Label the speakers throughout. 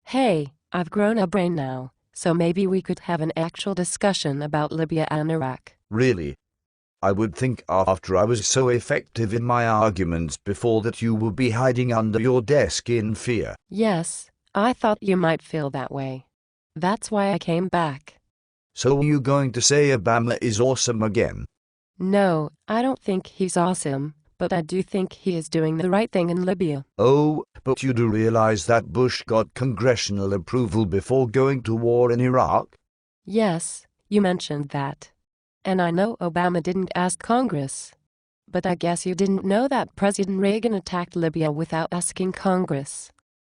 Speaker 1: Hey, I've grown a brain now, so maybe we could have an actual discussion about Libya and Iraq.
Speaker 2: Really? I would think after I was so effective in my arguments before that you would be hiding under your desk in fear.
Speaker 1: Yes, I thought you might feel that way. That's why I came back.
Speaker 2: So are you going to say Obama is awesome again?
Speaker 1: No, I don't think he's awesome, but I do think he is doing the right thing in Libya.
Speaker 2: Oh, but you do realize that Bush got congressional approval before going to war in Iraq?
Speaker 1: Yes, you mentioned that. And I know Obama didn't ask Congress. But I guess you didn't know that President Reagan attacked Libya without asking Congress.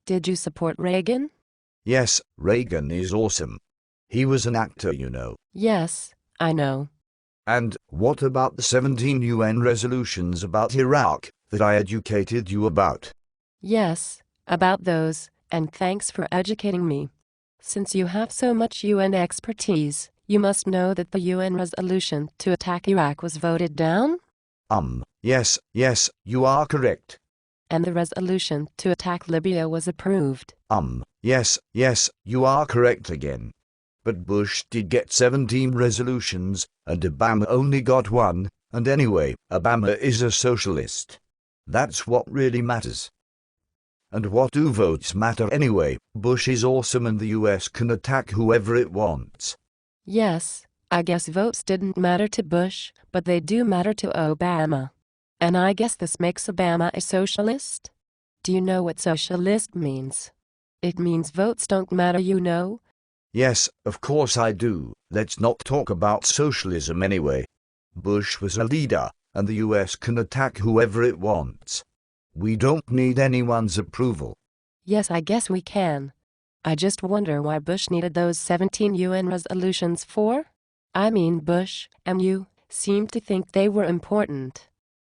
Speaker 1: Did you support Reagan?
Speaker 2: Yes, Reagan is awesome. He was an actor, you know.
Speaker 1: Yes, I know.
Speaker 2: And what about the 17 UN resolutions about Iraq that I educated you about?
Speaker 1: Yes, about those, and thanks for educating me. Since you have so much UN expertise, you must know that the UN resolution to attack Iraq was voted down?
Speaker 2: Yes, you are correct.
Speaker 1: And the resolution to attack Libya was approved.
Speaker 2: Yes, you are correct again. But Bush did get 17 resolutions, and Obama only got one, and anyway, Obama is a socialist. That's what really matters. And what do votes matter anyway? Bush is awesome and the US can attack whoever it wants.
Speaker 1: Yes, I guess votes didn't matter to Bush, but they do matter to Obama. And I guess this makes Obama a socialist? Do you know what socialist means? It means votes don't matter, you know?
Speaker 2: Yes, of course I do. Let's not talk about socialism anyway. Bush was a leader, and the US can attack whoever it wants. We don't need anyone's approval.
Speaker 1: Yes, I guess we can. I just wonder why Bush needed those 17 UN resolutions for? I mean, Bush and you seem to think they were important.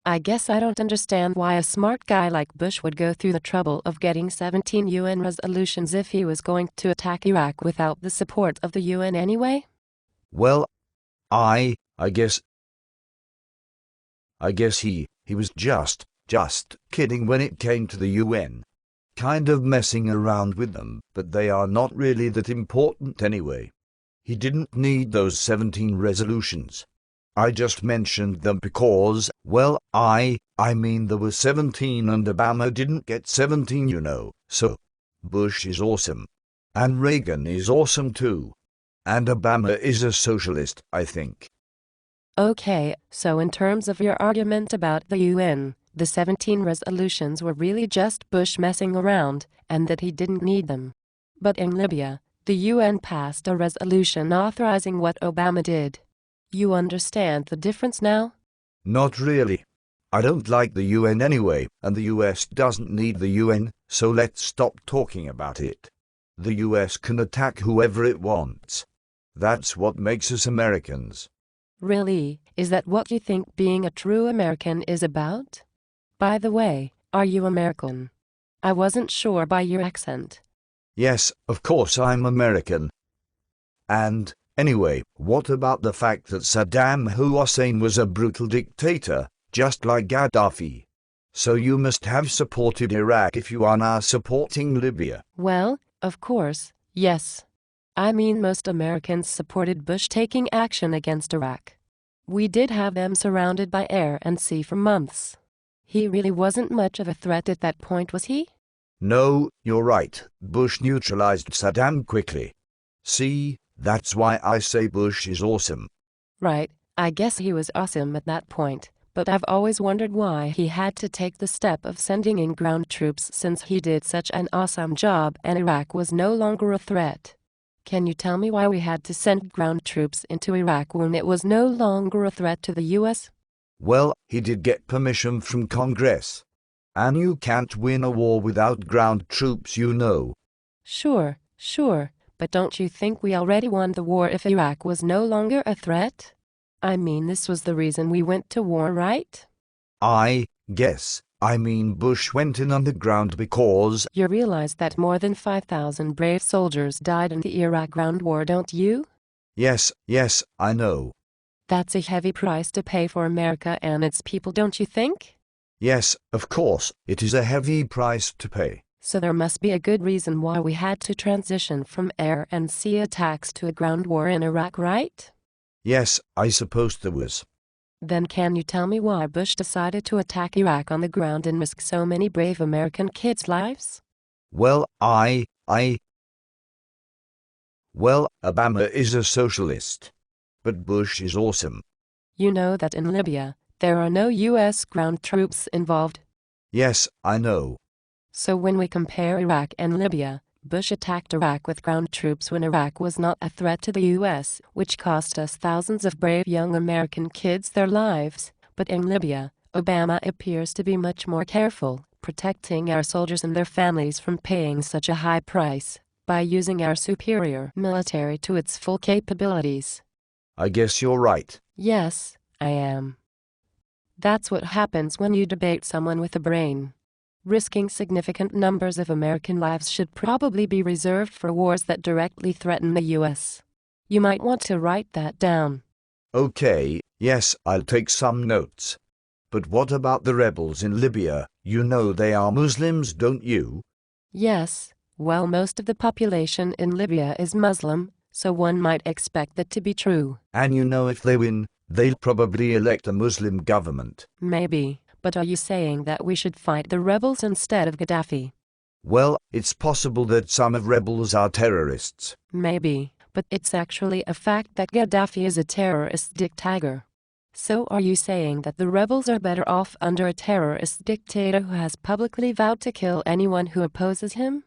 Speaker 1: I guess I don't understand why a smart guy like Bush would go through the trouble of getting 17 UN resolutions if he was going to attack Iraq without the support of the UN anyway?
Speaker 2: Well, I guess he was just kidding when it came to the UN. Kind of messing around with them, but they are not really that important anyway. He didn't need those 17 resolutions. I just mentioned them because, well, I mean there were 17 and Obama didn't get 17, you know. So, Bush is awesome. And Reagan is awesome too. And Obama is a socialist, I think.
Speaker 1: Okay, so in terms of your argument about the UN, the 17 resolutions were really just Bush messing around, and that he didn't need them. But in Libya, the UN passed a resolution authorizing what Obama did. You understand the difference now?
Speaker 2: Not really. I don't like the UN anyway, and the US doesn't need the UN, so let's stop talking about it. The US can attack whoever it wants. That's what makes us Americans.
Speaker 1: Really, is that what you think being a true American is about? By the way, are you American? I wasn't sure by your accent.
Speaker 2: Yes, of course I'm American. And, anyway, what about the fact that Saddam Hussein was a brutal dictator, just like Gaddafi? So you must have supported Iraq if you are now supporting Libya.
Speaker 1: Well, of course, yes. I mean, most Americans supported Bush taking action against Iraq. We did have them surrounded by air and sea for months. He really wasn't much of a threat at that point, was he?
Speaker 2: No, you're right. Bush neutralized Saddam quickly. See, that's why I say Bush is awesome.
Speaker 1: Right, I guess he was awesome at that point, but I've always wondered why he had to take the step of sending in ground troops since he did such an awesome job and Iraq was no longer a threat. Can you tell me why we had to send ground troops into Iraq when it was no longer a threat to the US?
Speaker 2: Well, he did get permission from Congress. And you can't win a war without ground troops, you know.
Speaker 1: Sure, but don't you think we already won the war if Iraq was no longer a threat? I mean, this was the reason we went to war, right?
Speaker 2: I guess. I mean, Bush went in underground because...
Speaker 1: You realize that more than 5,000 brave soldiers died in the Iraq ground war, don't you?
Speaker 2: Yes, I know.
Speaker 1: That's a heavy price to pay for America and its people, don't you think?
Speaker 2: Yes, of course, it is a heavy price to pay.
Speaker 1: So there must be a good reason why we had to transition from air and sea attacks to a ground war in Iraq, right?
Speaker 2: Yes, I suppose there was.
Speaker 1: Then can you tell me why Bush decided to attack Iraq on the ground and risk so many brave American kids' lives?
Speaker 2: Well, Obama is a socialist. But Bush is awesome.
Speaker 1: You know that in Libya, there are no U.S. ground troops involved.
Speaker 2: Yes, I know.
Speaker 1: So when we compare Iraq and Libya, Bush attacked Iraq with ground troops when Iraq was not a threat to the U.S., which cost us thousands of brave young American kids their lives. But in Libya, Obama appears to be much more careful, protecting our soldiers and their families from paying such a high price, by using our superior military to its full capabilities.
Speaker 2: I guess you're right.
Speaker 1: Yes, I am. That's what happens when you debate someone with a brain. Risking significant numbers of American lives should probably be reserved for wars that directly threaten the U.S. You might want to write that down.
Speaker 2: Okay, yes, I'll take some notes. But what about the rebels in Libya? You know they are Muslims, don't you?
Speaker 1: Yes, well, most of the population in Libya is Muslim, so one might expect that to be true.
Speaker 2: And you know if they win, they'll probably elect a Muslim government.
Speaker 1: Maybe, but are you saying that we should fight the rebels instead of Gaddafi?
Speaker 2: Well, it's possible that some of rebels are terrorists.
Speaker 1: Maybe, but it's actually a fact that Gaddafi is a terrorist dictator. So are you saying that the rebels are better off under a terrorist dictator who has publicly vowed to kill anyone who opposes him?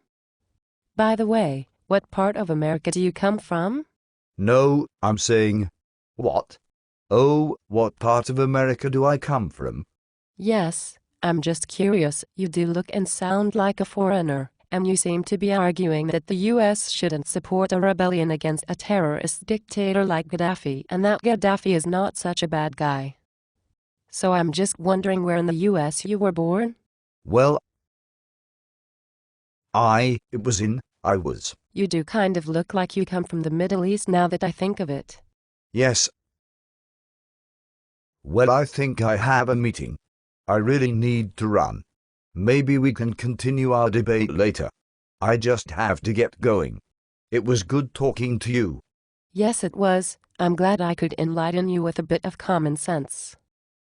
Speaker 1: By the way, what part of America do you come from?
Speaker 2: No, I'm saying... What? Oh, what part of America do I come from?
Speaker 1: Yes, I'm just curious. You do look and sound like a foreigner, and you seem to be arguing that the U.S. shouldn't support a rebellion against a terrorist dictator like Gaddafi, and that Gaddafi is not such a bad guy. So I'm just wondering where in the U.S. you were born?
Speaker 2: Well, I was.
Speaker 1: You do kind of look like you come from the Middle East now that I think of it.
Speaker 2: Yes. Well, I think I have a meeting. I really need to run. Maybe we can continue our debate later. I just have to get going. It was good talking to you.
Speaker 1: Yes, it was. I'm glad I could enlighten you with a bit of common sense.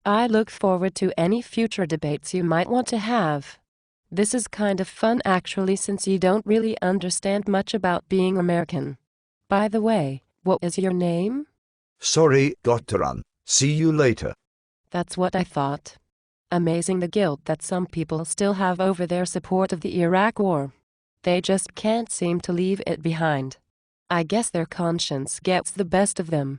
Speaker 1: I look forward to any future debates you might want to have. This is kind of fun actually, since you don't really understand much about being American. By the way, what is your name?
Speaker 2: Sorry, got to run. See you later.
Speaker 1: That's what I thought. Amazing the guilt that some people still have over their support of the Iraq War. They just can't seem to leave it behind. I guess their conscience gets the best of them.